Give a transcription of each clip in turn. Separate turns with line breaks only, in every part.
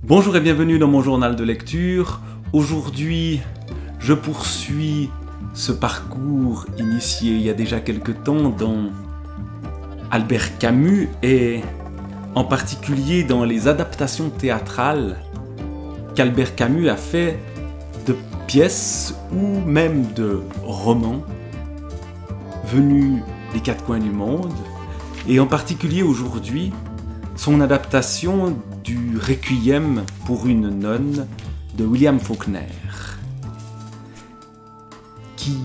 Bonjour et bienvenue dans mon journal de lecture. Aujourd'hui, je poursuis ce parcours initié il y a déjà quelque temps dans Albert Camus et en particulier dans les adaptations théâtrales qu'Albert Camus a fait de pièces ou même de romans venus des quatre coins du monde et en particulier aujourd'hui son adaptation du Requiem pour une nonne de William Faulkner, qui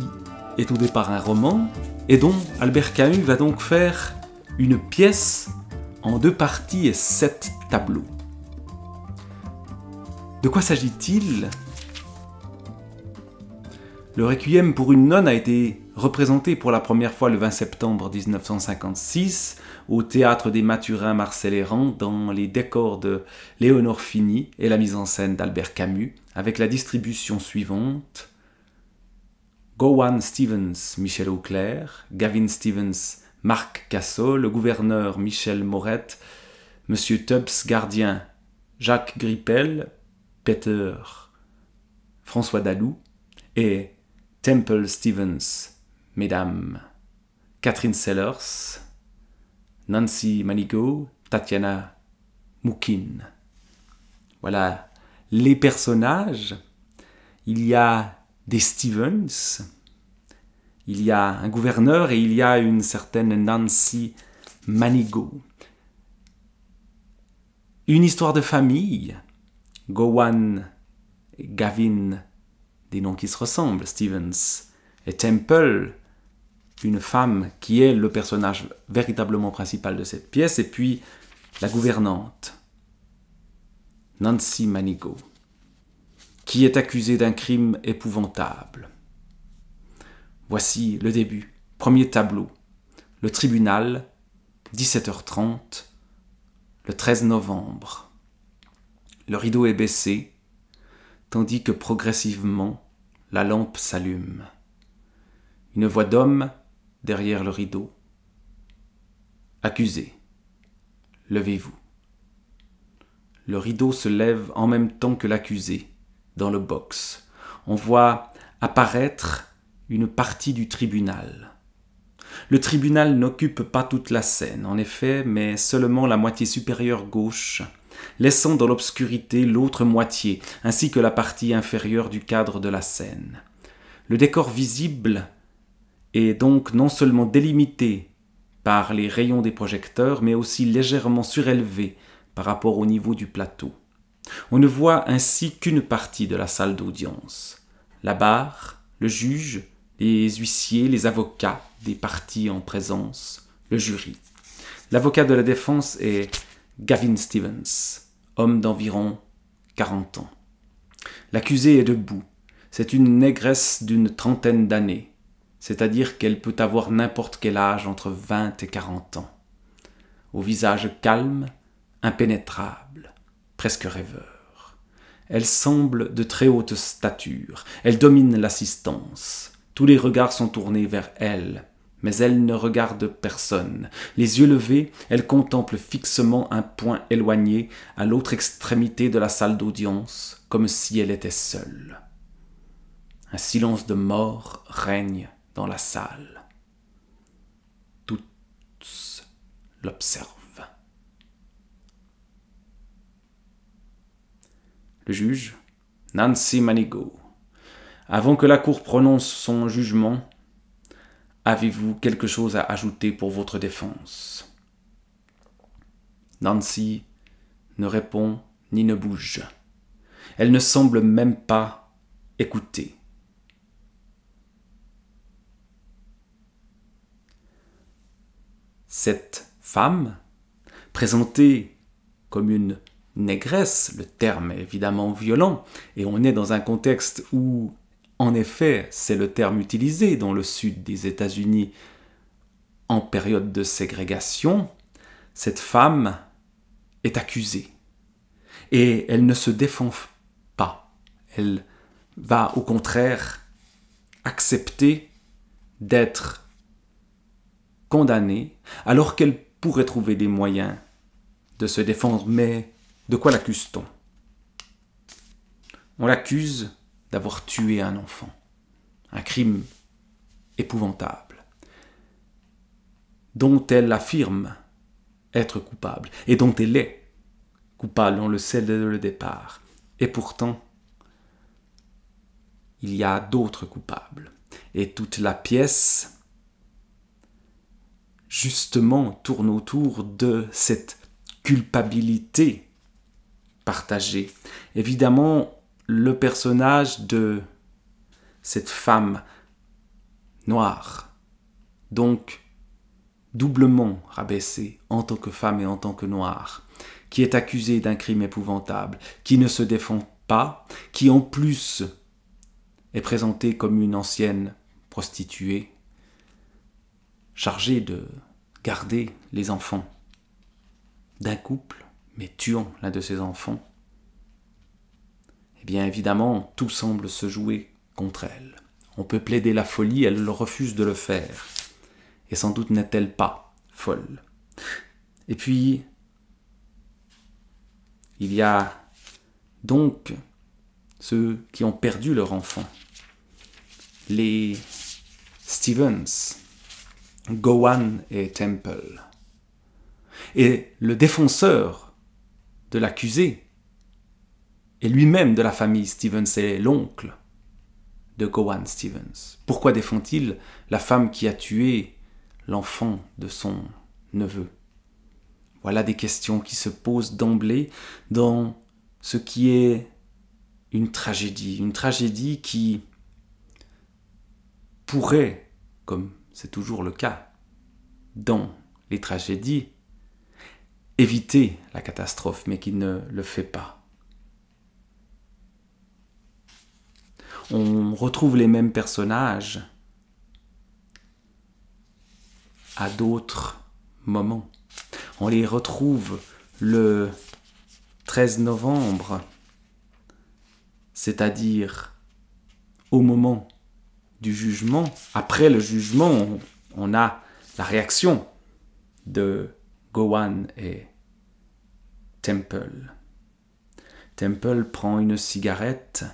est au départ un roman et dont Albert Camus va donc faire une pièce en 2 parties et 7 tableaux. De quoi s'agit-il ? Le Requiem pour une nonne a été représenté pour la première fois le 20 septembre 1956 au Théâtre des Mathurins Marcel-Hérand dans les décors de Léonore Fini et la mise en scène d'Albert Camus avec la distribution suivante: Gowan Stevens, Michel Auclair, Gavin Stevens, Marc Cassot, le gouverneur Michel Morette, Monsieur Tubbs gardien, Jacques Grippel, Peter, François Dalou et Temple Stevens, mesdames Catherine Sellers, Nancy Manigault, Tatiana Moukine. Voilà les personnages. Il y a des Stevens, il y a un gouverneur et il y a une certaine Nancy Manigault. Une histoire de famille. Gowan et Gavin, des noms qui se ressemblent, Stevens, et Temple, une femme qui est le personnage véritablement principal de cette pièce, et puis la gouvernante, Nancy Manigault, qui est accusée d'un crime épouvantable. Voici le début, premier tableau, le tribunal, 17h30, le 13 novembre. Le rideau est baissé, tandis que progressivement, la lampe s'allume. Une voix d'homme derrière le rideau. Accusé, levez-vous. Le rideau se lève en même temps que l'accusé, dans le box. On voit apparaître une partie du tribunal. Le tribunal n'occupe pas toute la scène, en effet, mais seulement la moitié supérieure gauche, laissant dans l'obscurité l'autre moitié, ainsi que la partie inférieure du cadre de la scène. Le décor visible est donc non seulement délimité par les rayons des projecteurs, mais aussi légèrement surélevé par rapport au niveau du plateau. On ne voit ainsi qu'une partie de la salle d'audience. La barre, le juge, les huissiers, les avocats des parties en présence, le jury. L'avocat de la défense est Gavin Stevens, homme d'environ 40 ans. L'accusée est debout. C'est une négresse d'une trentaine d'années, c'est-à-dire qu'elle peut avoir n'importe quel âge entre 20 et 40 ans. Au visage calme, impénétrable, presque rêveur. Elle semble de très haute stature. Elle domine l'assistance. Tous les regards sont tournés vers elle. Mais elle ne regarde personne. Les yeux levés, elle contemple fixement un point éloigné à l'autre extrémité de la salle d'audience, comme si elle était seule. Un silence de mort règne dans la salle. Tous l'observent. Le juge, Nancy Manigault. Avant que la cour prononce son jugement, avez-vous quelque chose à ajouter pour votre défense ? Nancy ne répond ni ne bouge. Elle ne semble même pas écouter. Cette femme, présentée comme une négresse, le terme est évidemment violent, et on est dans un contexte où en effet, c'est le terme utilisé dans le sud des États-Unis en période de ségrégation. Cette femme est accusée et elle ne se défend pas. Elle va au contraire accepter d'être condamnée alors qu'elle pourrait trouver des moyens de se défendre. Mais de quoi l'accuse-t-on ? On l'accuse d'avoir tué un enfant. Un crime épouvantable, dont elle affirme être coupable, et dont elle est coupable, on le sait dès le départ. Et pourtant, il y a d'autres coupables. Et toute la pièce, justement, tourne autour de cette culpabilité partagée. Évidemment, le personnage de cette femme noire, donc doublement rabaissée en tant que femme et en tant que noire, qui est accusée d'un crime épouvantable, qui ne se défend pas, qui en plus est présentée comme une ancienne prostituée, chargée de garder les enfants d'un couple, mais tuant l'un de ses enfants. Eh bien évidemment, tout semble se jouer contre elle. On peut plaider la folie, elle refuse de le faire. Et sans doute n'est-elle pas folle. Et puis, il y a donc ceux qui ont perdu leur enfant. Les Stevens, Gowan et Temple. Et le défenseur de l'accusé est lui-même de la famille Stevens, c'est l'oncle de Gowan Stevens. Pourquoi défend-il la femme qui a tué l'enfant de son neveu? Voilà des questions qui se posent d'emblée dans ce qui est une tragédie qui pourrait, comme c'est toujours le cas dans les tragédies, éviter la catastrophe, mais qui ne le fait pas. On retrouve les mêmes personnages à d'autres moments. On les retrouve le 13 novembre, c'est-à-dire au moment du jugement. Après le jugement, on a la réaction de Gowan et Temple. Temple prend une cigarette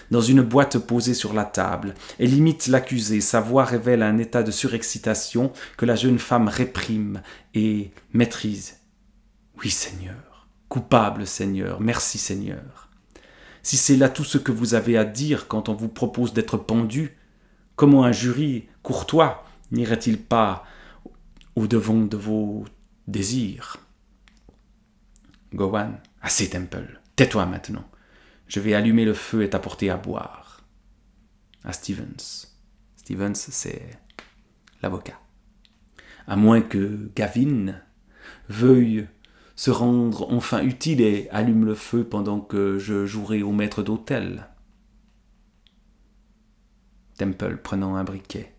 dans une boîte posée sur la table. Elle imite l'accusé. Sa voix révèle un état de surexcitation que la jeune femme réprime et maîtrise. Oui, Seigneur. Coupable, Seigneur. Merci, Seigneur. Si c'est là tout ce que vous avez à dire quand on vous propose d'être pendu, comment un jury courtois n'irait-il pas au-devant de vos désirs? Gowan, assez Temple. Tais-toi maintenant. Je vais allumer le feu et t'apporter à boire. À Stevens. Stevens, c'est l'avocat. À moins que Gavin veuille se rendre enfin utile et allume le feu pendant que je jouerai au maître d'hôtel. Temple, prenant un briquet.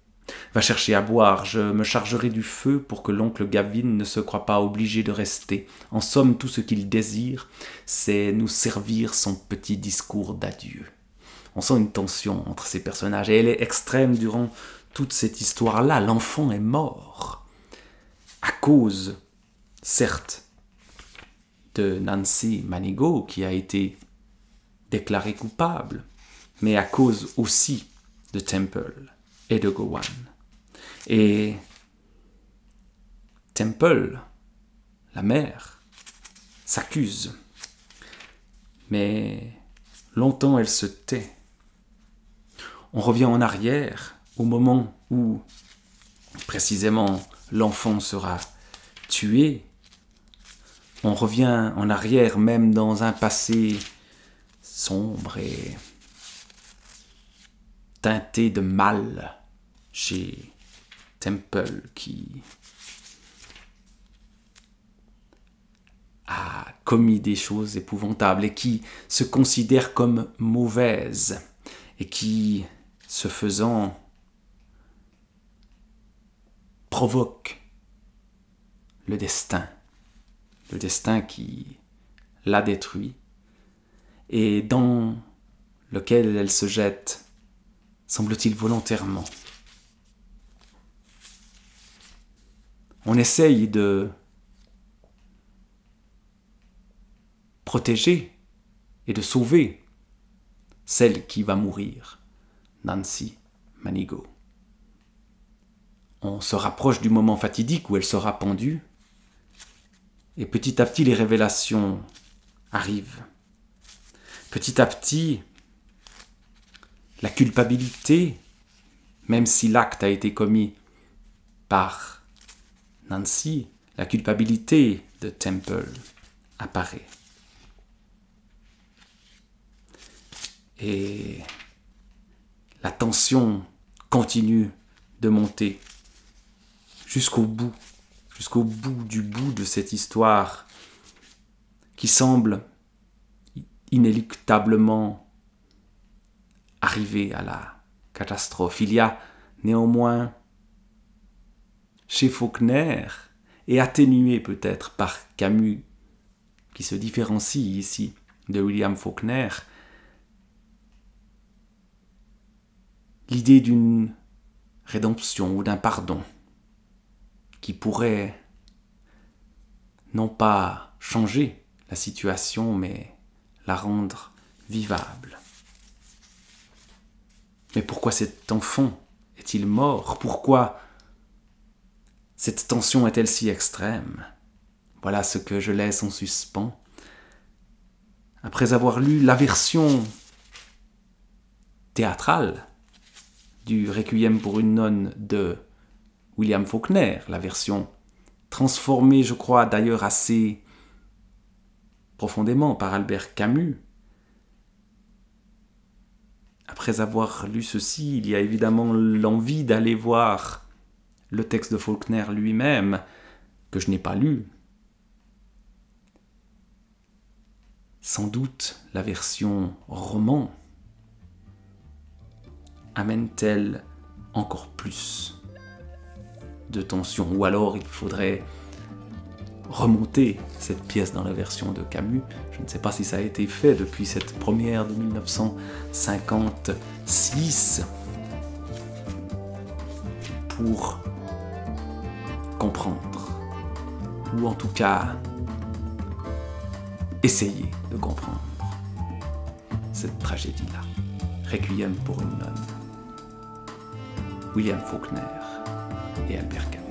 Va chercher à boire, je me chargerai du feu pour que l'oncle Gavin ne se croie pas obligé de rester. En somme, tout ce qu'il désire, c'est nous servir son petit discours d'adieu. On sent une tension entre ces personnages, et elle est extrême durant toute cette histoire-là. L'enfant est mort, à cause, certes, de Nancy Manigault, qui a été déclarée coupable, mais à cause aussi de Temple et de Gowan. Et Temple, la mère, s'accuse. Mais longtemps elle se tait. On revient en arrière au moment où, précisément, l'enfant sera tué. On revient en arrière même dans un passé sombre et teinté de mal chez Temple qui a commis des choses épouvantables et qui se considère comme mauvaise et qui, ce faisant, provoque le destin qui l'a détruit et dans lequel elle se jette, semble-t-il volontairement. On essaye de protéger et de sauver celle qui va mourir, Nancy Manigault. On se rapproche du moment fatidique où elle sera pendue, et petit à petit les révélations arrivent. Petit à petit, la culpabilité, même si l'acte a été commis par Nancy, la culpabilité de Temple apparaît. Et la tension continue de monter jusqu'au bout du bout de cette histoire qui semble inéluctablement arriver à la catastrophe. Il y a néanmoins chez Faulkner, et atténué peut-être par Camus, qui se différencie ici de William Faulkner, l'idée d'une rédemption ou d'un pardon qui pourrait non pas changer la situation, mais la rendre vivable. Mais pourquoi cet enfant est-il mort? Pourquoi cette tension est-elle si extrême? Voilà ce que je laisse en suspens. Après avoir lu la version théâtrale du Requiem pour une nonne de William Faulkner, la version transformée, je crois d'ailleurs assez profondément par Albert Camus. Après avoir lu ceci, il y a évidemment l'envie d'aller voir le texte de Faulkner lui-même, que je n'ai pas lu. Sans doute la version roman amène-t-elle encore plus de tension, ou alors il faudrait remonter cette pièce dans la version de Camus. Je ne sais pas si ça a été fait depuis cette première de 1956 pour comprendre, ou en tout cas essayer de comprendre cette tragédie-là. Requiem pour une nonne. William Faulkner et Albert Camus.